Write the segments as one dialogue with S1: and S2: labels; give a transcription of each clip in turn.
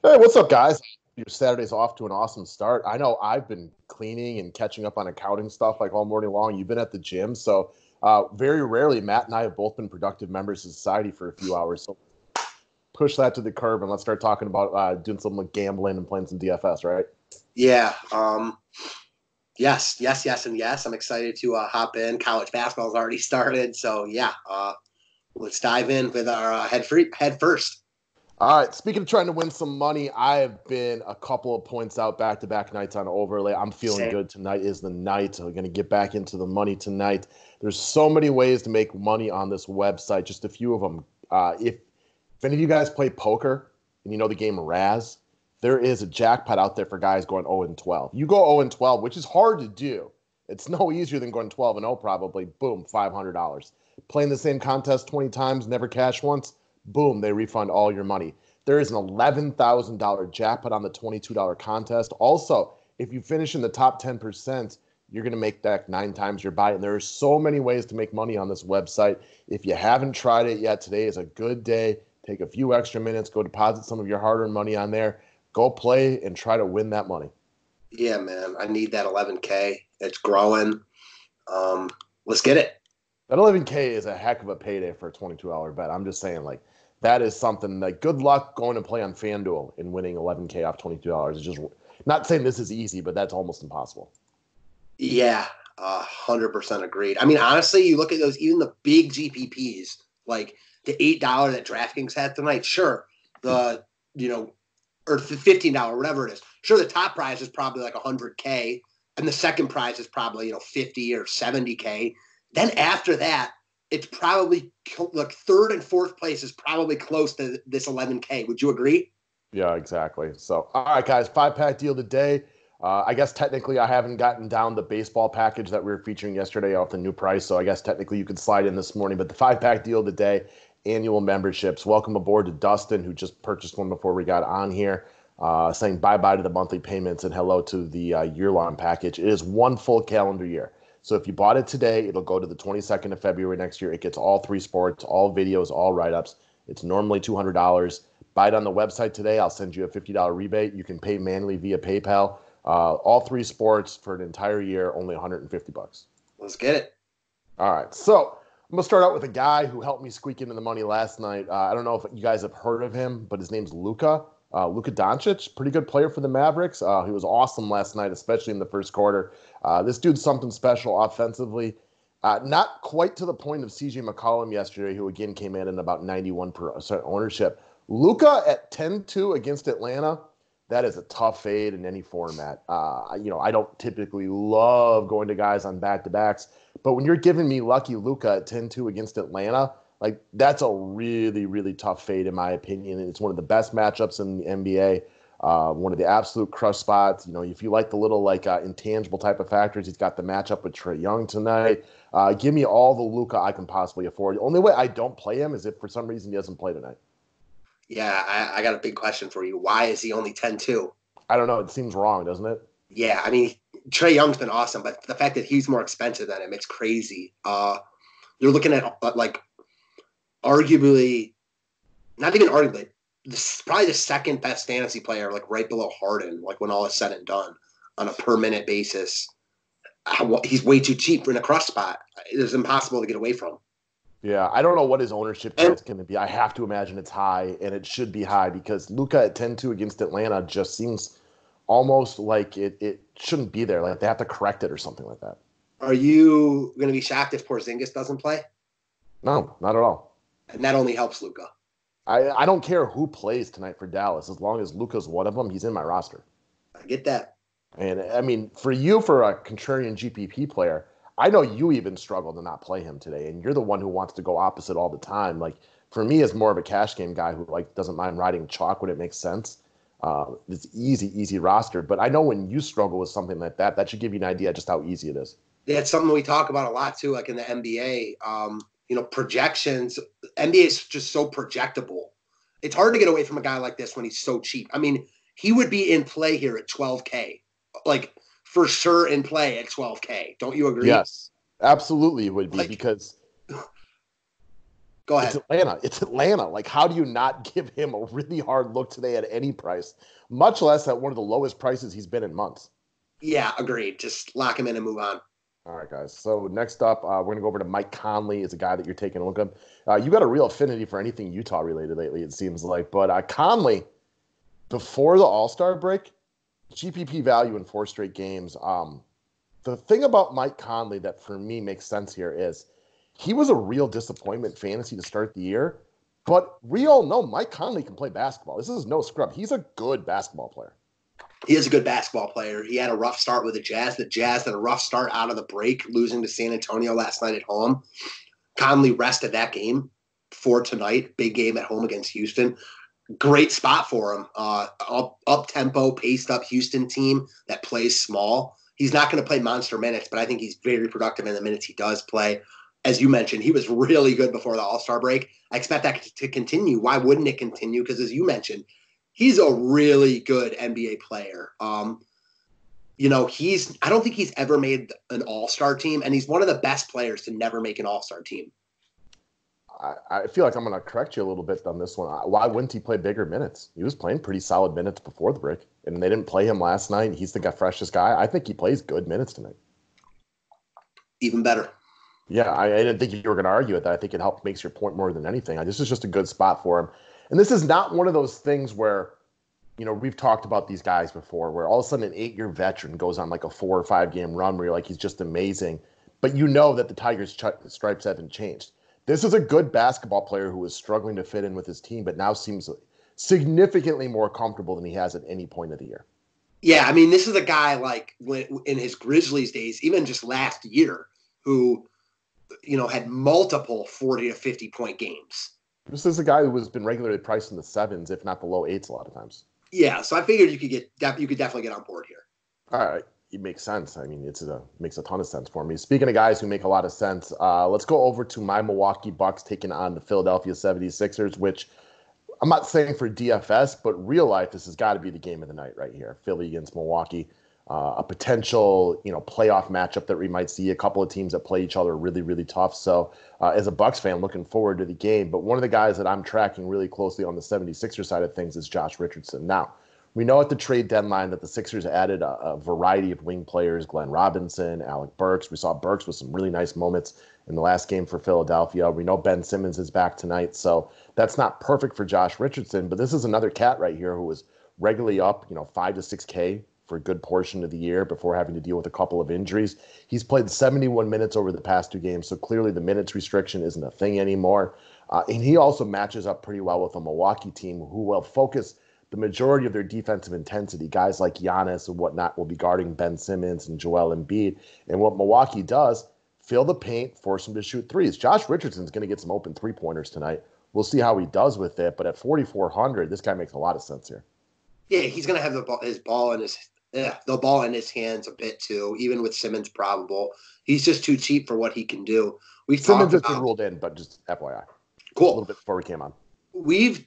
S1: Hey, what's up, guys? Your Saturday's off to an awesome start. I know I've been cleaning and catching up on accounting stuff like all morning long. You've been at the gym, so very rarely Matt and I have both been productive members of society for a few hours. So push that to the curb and let's start talking about doing some like gambling and playing some DFS, right?
S2: Yeah. Yes, and yes. I'm excited to hop in. College basketball's already started, so yeah. Let's dive in with our head first.
S1: All right. Speaking of trying to win some money, I have been a couple of points out back-to-back nights on overlay. I'm feeling
S2: Same.
S1: good. Tonight is the night. So we're going to get back into the money tonight. There's so many ways to make money on this website. Just a few of them. If any of you guys play poker and you know the game Raz, there is a jackpot out there for guys going 0 and 12. You go 0 and 12, which is hard to do. It's no easier than going 12 and 0 probably. Boom, $500. Playing the same contest 20 times, never cash once. Boom, they refund all your money. There is an $11,000 jackpot on the $22 contest. Also, if you finish in the top 10%, you're going to make back 9 times your buy. And there are so many ways to make money on this website. If you haven't tried it yet, today is a good day. Take a few extra minutes, go deposit some of your hard-earned money on there. Go play and try to win that money.
S2: Yeah, man. I need that 11K. It's growing. Let's get it.
S1: That 11K is a heck of a payday for a $22 bet. I'm just saying, like, that is something like good luck going to play on FanDuel and winning 11K off $22. It's just not saying this is easy, but that's almost impossible.
S2: Yeah, 100% agreed. I mean, honestly, you look at those, even the big GPPs, like the $8 that DraftKings had tonight. Sure, the or the $15, whatever it is. Sure, the top prize is probably like 100K, and the second prize is probably 50 or 70K. Then after that, it's probably like third and fourth place is probably close to this 11K. Would you agree?
S1: Yeah, exactly. So, all right, guys, 5-pack deal today. I guess technically I haven't gotten down the baseball package that we were featuring yesterday off the new price. So I guess technically you could slide in this morning. But the 5-pack deal today, annual memberships. Welcome aboard to Dustin, who just purchased one before we got on here, saying bye-bye to the monthly payments and hello to the year-long package. It is one full calendar year. So if you bought it today, it'll go to the 22nd of February next year. It gets all 3 sports, all videos, all write-ups. It's normally $200. Buy it on the website today. I'll send you a $50 rebate. You can pay manually via PayPal. All 3 sports for an entire year, only $150.
S2: Let's get it.
S1: All right. So I'm going to start out with a guy who helped me squeak into the money last night. I don't know if you guys have heard of him, but his name's LUKA. LUKA Doncic, pretty good player for the Mavericks. He was awesome last night, especially in the first quarter. This dude's something special offensively. Not quite to the point of CJ McCollum yesterday, who again came in about 91% ownership. LUKA at 10-2 against Atlanta, that is a tough fade in any format. I don't typically love going to guys on back-to-backs, but when you're giving me lucky LUKA at 10-2 against Atlanta, like that's a really, really tough fade in my opinion. And it's one of the best matchups in the NBA. One of the absolute crush spots. If you like the little intangible type of factors, he's got the matchup with Trae Young tonight. Give me all the LUKA I can possibly afford. The only way I don't play him is if for some reason he doesn't play tonight.
S2: Yeah, I got a big question for you. Why is he only 10-2?
S1: I don't know. It seems wrong, doesn't it?
S2: Yeah, I mean, Trae Young's been awesome, but the fact that he's more expensive than him, it's crazy. You're looking at arguably, not even arguably, probably the second best fantasy player, like right below Harden, like when all is said and done on a per minute basis. He's way too cheap in a crush spot. It's impossible to get away from.
S1: Yeah, I don't know what his ownership is going to be. I have to imagine it's high, and it should be high because LUKA at 10-2 against Atlanta just seems almost like it shouldn't be there. Like they have to correct it or something like that.
S2: Are you going to be shocked if Porzingis doesn't play?
S1: No, not at all.
S2: And that only helps LUKA.
S1: I don't care who plays tonight for Dallas. As long as LUKA's one of them, he's in my roster.
S2: I get that.
S1: And, I mean, for a contrarian GPP player, I know you even struggle to not play him today, and you're the one who wants to go opposite all the time. Like, for me, as more of a cash game guy who, doesn't mind riding chalk when it makes sense, it's easy roster. But I know when you struggle with something like that, that should give you an idea just how easy it is.
S2: Yeah, it's something we talk about a lot, too, like in the NBA. Projections. NBA is just so projectable. It's hard to get away from a guy like this when he's so cheap. I mean, he would be in play here at 12K. Like, for sure in play at 12K. Don't you agree?
S1: Yes, absolutely it would be because
S2: Go
S1: It's
S2: ahead.
S1: Atlanta. It's Atlanta. Like, how do you not give him a really hard look today at any price, much less at one of the lowest prices he's been in months?
S2: Yeah, agreed. Just lock him in and move on.
S1: All right, guys. So next up, we're going to go over to Mike Conley. It's a guy that you're taking a look at. You got a real affinity for anything Utah related lately, it seems like. But Conley, before the All-Star break, GPP value in 4 straight games. The thing about Mike Conley that for me makes sense here is he was a real disappointment fantasy to start the year. But we all know Mike Conley can play basketball. This is no scrub. He's a good basketball player.
S2: He is a good basketball player. He had a rough start with the Jazz. The Jazz had a rough start out of the break, losing to San Antonio last night at home. Conley rested that game for tonight. Big game at home against Houston. Great spot for him. Up-tempo, paced-up Houston team that plays small. He's not going to play monster minutes, but I think he's very productive in the minutes he does play. As you mentioned, he was really good before the All-Star break. I expect that to continue. Why wouldn't it continue? Because as you mentioned, he's a really good NBA player. I don't think he's ever made an all-star team, and he's one of the best players to never make an all-star team.
S1: I feel like I'm going to correct you a little bit on this one. Why wouldn't he play bigger minutes? He was playing pretty solid minutes before the break, and they didn't play him last night. He's the freshest guy. I think he plays good minutes tonight.
S2: Even better.
S1: Yeah, I didn't think you were going to argue with that. I think it makes your point more than anything. This is just a good spot for him. And this is not one of those things where, we've talked about these guys before, where all of a sudden an 8-year veteran goes on like a 4 or 5 game run where you're like, he's just amazing. But you know that the Tigers' stripes haven't changed. This is a good basketball player who is struggling to fit in with his team, but now seems significantly more comfortable than he has at any point of the year.
S2: Yeah, I mean, this is a guy like in his Grizzlies days, even just last year, who, had multiple 40 to 50 point games.
S1: This is a guy who has been regularly priced in the 7s, if not the low 8s a lot of times.
S2: Yeah, so I figured you could definitely get on board here.
S1: All right. It makes sense. I mean, makes a ton of sense for me. Speaking of guys who make a lot of sense, let's go over to my Milwaukee Bucks taking on the Philadelphia 76ers, which I'm not saying for DFS, but real life, this has got to be the game of the night right here. Philly against Milwaukee, a potential, playoff matchup that we might see. A couple of teams that play each other really, really tough. So as a Bucks fan, looking forward to the game. But one of the guys that I'm tracking really closely on the 76ers side of things is Josh Richardson. Now, we know at the trade deadline that the Sixers added a variety of wing players, Glenn Robinson, Alec Burks. We saw Burks with some really nice moments in the last game for Philadelphia. We know Ben Simmons is back tonight, so that's not perfect for Josh Richardson, but this is another cat right here who was regularly up, 5 to 6K for a good portion of the year before having to deal with a couple of injuries. He's played 71 minutes over the past 2 games, so clearly the minutes restriction isn't a thing anymore. And he also matches up pretty well with a Milwaukee team who will focus the majority of their defensive intensity. Guys like Giannis and whatnot will be guarding Ben Simmons and Joel Embiid. And what Milwaukee does, fill the paint, force him to shoot threes. Josh Richardson's going to get some open 3-pointers tonight. We'll see how he does with it. But at 4,400, this guy makes a lot of sense here.
S2: Yeah, he's going to have the ball in his hands a bit too, even with Simmons probable. He's just too cheap for what he can do.
S1: Simmons has been ruled in, but just FYI.
S2: Cool.
S1: A little bit before we came on.
S2: We've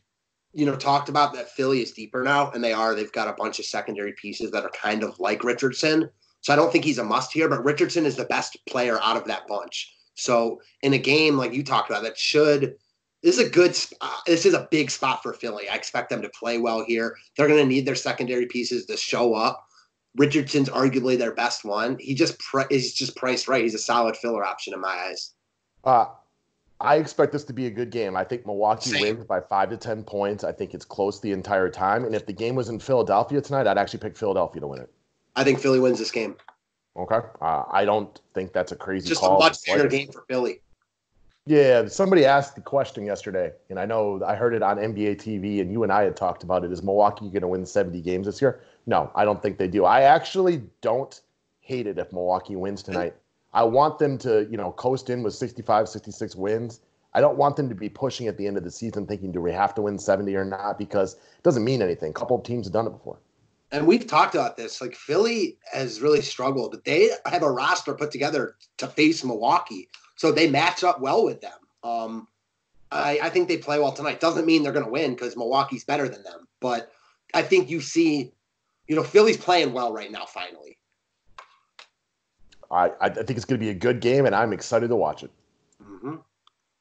S2: talked about that Philly is deeper now, and they've got a bunch of secondary pieces that are kind of like Richardson. So I don't think he's a must here, but Richardson is the best player out of that bunch. So in a game like you talked about, this is a big spot for Philly. I expect them to play well here. They're going to need their secondary pieces to show up. Richardson's arguably their best one. He's just priced right. He's a solid filler option in my eyes.
S1: I expect this to be a good game. I think Milwaukee wins by 5 to 10 points. I think it's close the entire time. And if the game was in Philadelphia tonight, I'd actually pick Philadelphia to win it.
S2: I think Philly wins this game.
S1: Okay. I don't think that's a crazy
S2: just
S1: call.
S2: Just a much better game for Philly.
S1: Yeah, somebody asked the question yesterday, and I know I heard it on NBA TV, and you and I had talked about it. Is Milwaukee going to win 70 games this year? No, I don't think they do. I actually don't hate it if Milwaukee wins tonight. I want them to, coast in with 65, 66 wins. I don't want them to be pushing at the end of the season thinking, do we have to win 70 or not? Because it doesn't mean anything. A couple of teams have done it before.
S2: And we've talked about this. Like, Philly has really struggled. They have a roster put together to face Milwaukee, so they match up well with them. I think they play well tonight. Doesn't mean they're going to win because Milwaukee's better than them. But I think you see, Philly's playing well right now, finally.
S1: I think it's going to be a good game, and I'm excited to watch it.
S2: Mm-hmm.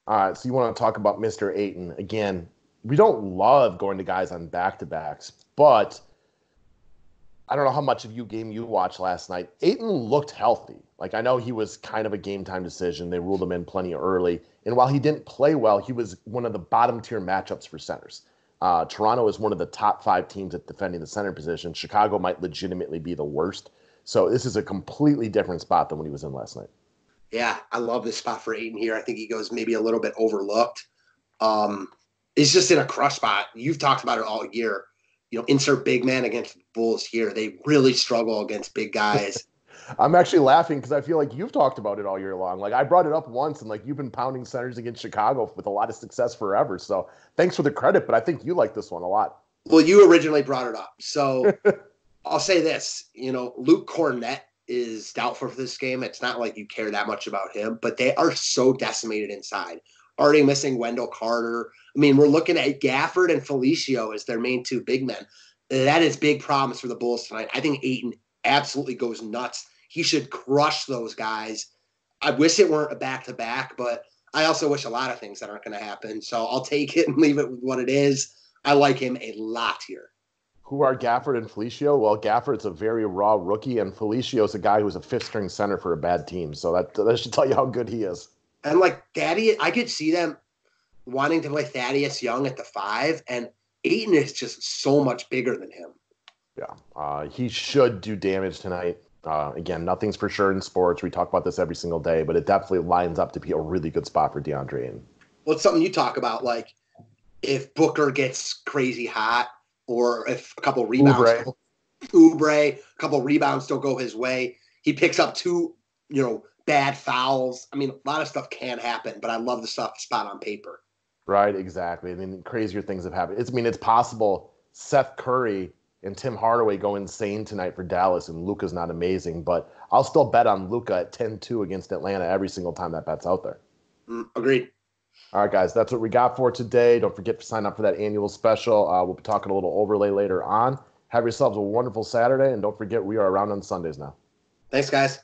S1: All right, so you want to talk about Mr. Ayton. Again, we don't love going to guys on back-to-backs, but I don't know how much of game you watched last night. Ayton looked healthy. Like, I know he was kind of a game-time decision. They ruled him in plenty early. And while he didn't play well, he was one of the bottom-tier matchups for centers. Toronto is one of the top 5 teams at defending the center position. Chicago might legitimately be the worst. So this is a completely different spot than when he was in last night.
S2: Yeah, I love this spot for Ayton here. I think he goes maybe a little bit overlooked. He's just in a crush spot. You've talked about it all year. Insert big man against the Bulls here. They really struggle against big guys.
S1: I'm actually laughing because I feel like you've talked about it all year long. Like, I brought it up once, and like you've been pounding centers against Chicago with a lot of success forever. So thanks for the credit, but I think you like this one a lot.
S2: Well, you originally brought it up. So I'll say this, Luke Cornett is doubtful for this game. It's not like you care that much about him, but they are so decimated inside. Already missing Wendell Carter. I mean, we're looking at Gafford and Felicio as their main 2 big men. That is big promise for the Bulls tonight. I think Ayton absolutely goes nuts. He should crush those guys. I wish it weren't a back-to-back, but I also wish a lot of things that aren't going to happen. So I'll take it and leave it with what it is. I like him a lot here.
S1: Who are Gafford and Felicio? Well, Gafford's a very raw rookie, and Felicio's a guy who's a 5th-string center for a bad team. So that should tell you how good he is.
S2: And like Thaddeus, I could see them wanting to play Thaddeus Young at the 5, and Ayton is just so much bigger than him.
S1: Yeah, he should do damage tonight. Again, nothing's for sure in sports. We talk about this every single day, but it definitely lines up to be a really good spot for DeAndre Ayton.
S2: Well, it's something you talk about, like if Booker gets crazy hot or if a couple rebounds, Oubre, a couple rebounds don't go his way, he picks up 2, bad fouls. I mean, a lot of stuff can happen, but I love the spot on paper.
S1: Right, exactly. I mean, crazier things have happened. It's possible Seth Curry and Tim Hardaway go insane tonight for Dallas, and Luka's not amazing, but I'll still bet on Luka at 10-2 against Atlanta every single time that bet's out there.
S2: Agreed.
S1: All right, guys, that's what we got for today. Don't forget to sign up for that annual special. We'll be talking a little overlay later on. Have yourselves a wonderful Saturday, and don't forget we are around on Sundays now.
S2: Thanks, guys.